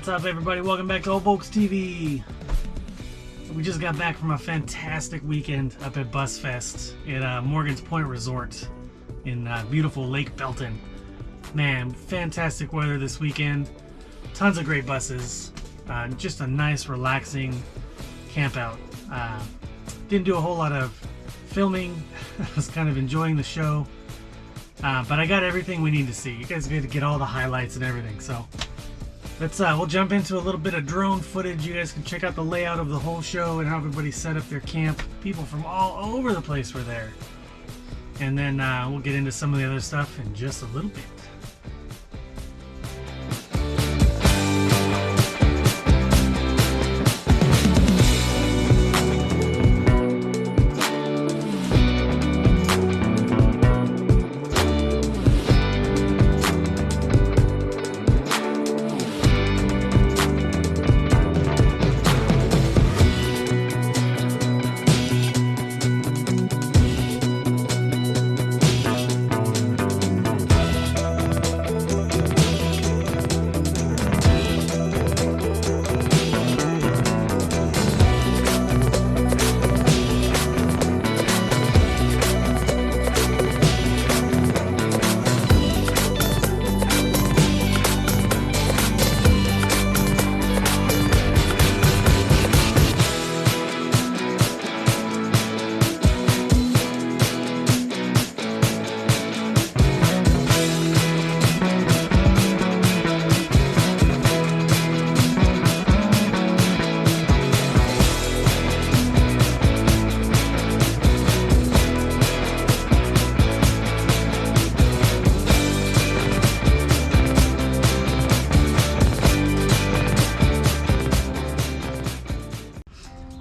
What's up, everybody? Welcome back to Old Volks TV. We just got back from a fantastic weekend up at BusFest at Morgan's Point Resort in beautiful Lake Belton. Man, fantastic weather this weekend. Tons of great buses. Just a nice, relaxing camp out. Didn't do a whole lot of filming. I was kind of enjoying the show. But I got everything we need to see. You guys get to get all the highlights and everything. So we'll jump into a little bit of drone footage. You guys can check out the layout of the whole show and how everybody set up their camp. People from all over the place were there. And then we'll get into some of the other stuff in just a little bit.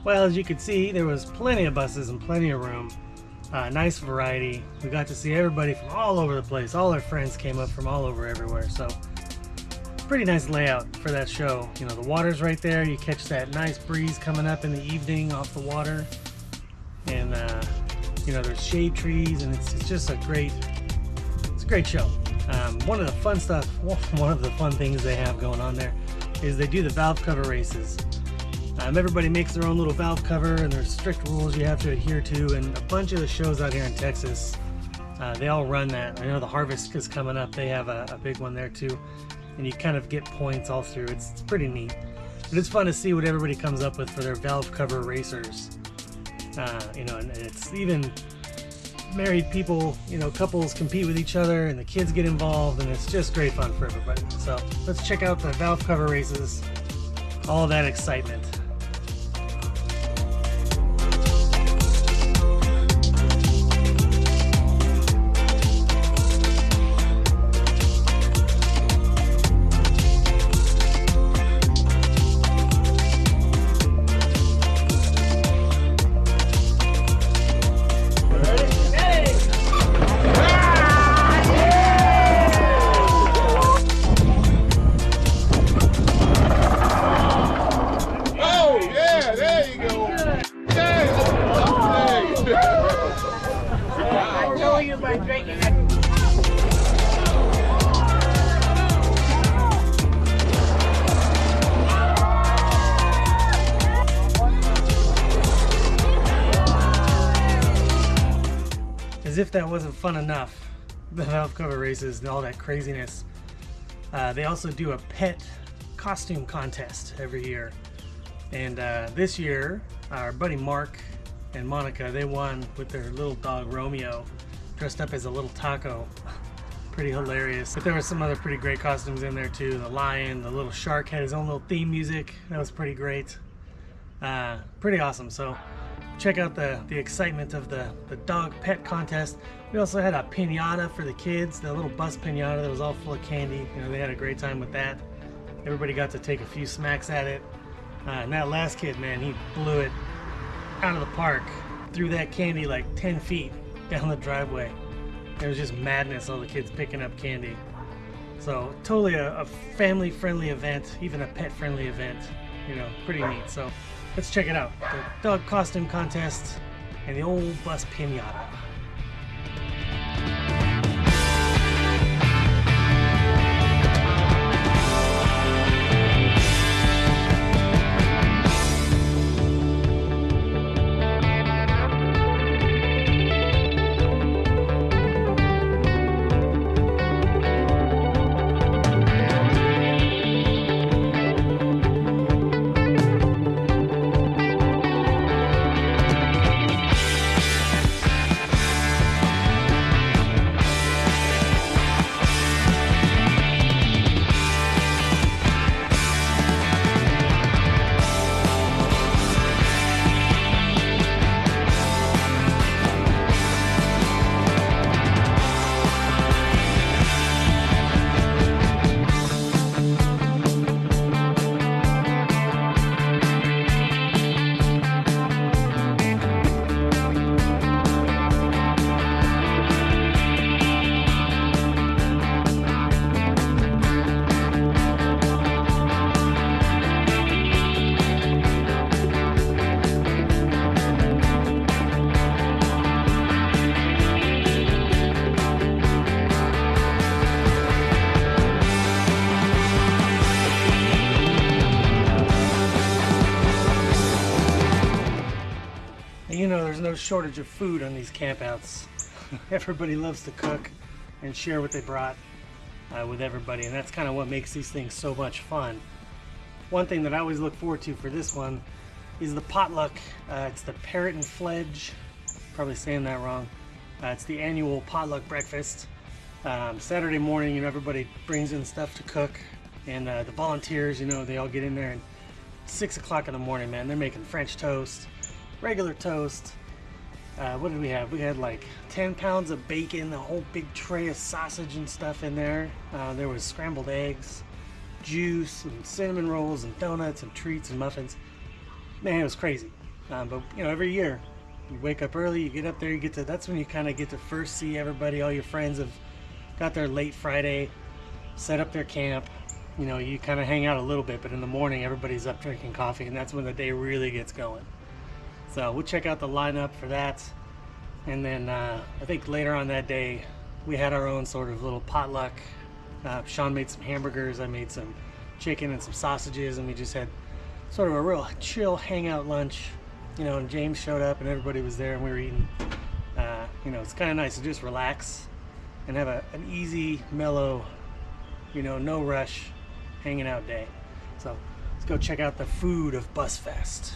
Well, as you can see, there was plenty of buses and plenty of room. Nice variety. We got to see everybody from all over the place. All our friends came up from all over everywhere. So, pretty nice layout for that show. You know, the water's right there. You catch that nice breeze coming up in the evening off the water. And, you know, there's shade trees, and it's just a great show. One of the fun things they have going on there is they do the valve cover races. Everybody makes their own little valve cover, and there's strict rules you have to adhere to, and a bunch of the shows out here in Texas, they all run that. I know the Harvest is coming up. They have a big one there too, and you kind of get points all through. It's pretty neat, but it's fun to see what everybody comes up with for their valve cover racers. You know, and it's even married people, you know, couples compete with each other, and the kids get involved, and it's just great fun for everybody. So let's check out the valve cover races, all that excitement. As if that wasn't fun enough, the valve cover races and all that craziness, they also do a pet costume contest every year. And this year, our buddy Mark and Monica, they won with their little dog Romeo, dressed up as a little taco. Pretty hilarious. But there were some other pretty great costumes in there too. The lion, the little shark had his own little theme music. That was pretty great. Pretty awesome. So check out the excitement of the dog pet contest. We also had a piñata for the kids, the little bus piñata that was all full of candy. You know, they had a great time with that. Everybody got to take a few smacks at it. And that last kid, man, he blew it out of the park. Threw that candy like 10 feet down the driveway. It was just madness, all the kids picking up candy. So totally a family-friendly event, even a pet-friendly event. You know, pretty neat. So let's check it out. The dog costume contest and the old bus piñata. And you know, there's no shortage of food on these campouts. Everybody loves to cook and share what they brought with everybody, and that's kind of what makes these things so much fun. One thing that I always look forward to for this one is the potluck. It's the Parrot and Fledge, probably saying that wrong. It's the annual potluck breakfast. Saturday morning, you know, everybody brings in stuff to cook, and the volunteers, you know, they all get in there, and 6 o'clock in the morning, man, they're making French toast, regular toast. What did we have? We had like 10 pounds of bacon, a whole big tray of sausage and stuff in there. There was scrambled eggs, juice, and cinnamon rolls, and donuts, and treats, and muffins. Man, it was crazy. But you know, every year, you wake up early, you get up there, that's when you kind of get to first see everybody. All your friends have got there late Friday, set up their camp. You know, you kind of hang out a little bit, but in the morning, everybody's up drinking coffee, and that's when the day really gets going. So we'll check out the lineup for that. And then I think later on that day, we had our own sort of little potluck. Sean made some hamburgers, I made some chicken and some sausages, and we just had sort of a real chill hangout lunch. You know, and James showed up and everybody was there and we were eating. You know, it's kind of nice to just relax and have an easy, mellow, you know, no rush hanging out day. So let's go check out the food of BusFest.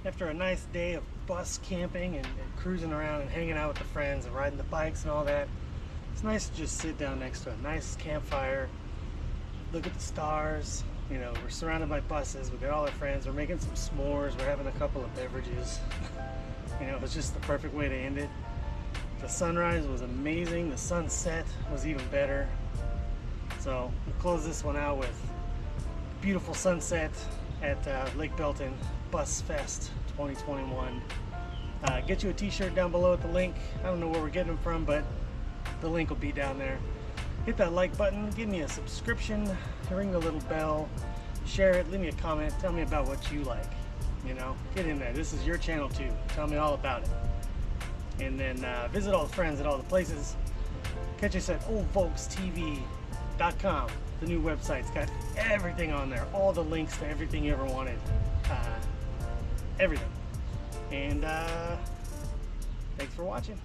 After a nice day of bus camping and cruising around and hanging out with the friends and riding the bikes and all that, it's nice to just sit down next to a nice campfire, look at the stars. You know, we're surrounded by buses, we got all our friends, we're making some s'mores, we're having a couple of beverages. You know, it was just the perfect way to end it. The sunrise was amazing, the sunset was even better. So we'll close this one out with beautiful sunset at Lake Belton BusFest 2021. Get you a t-shirt down below at the link. I don't know where we're getting them from, but the link will be down there. Hit that like button, give me a subscription, ring the little bell, share it, leave me a comment, tell me about what you like. You know, get in there. This is your channel too. Tell me all about it. And then visit all the friends at all the places. Catch us at oldvolkstv.com. The new website's got everything on there, all the links to everything you ever wanted, everything. And thanks for watching.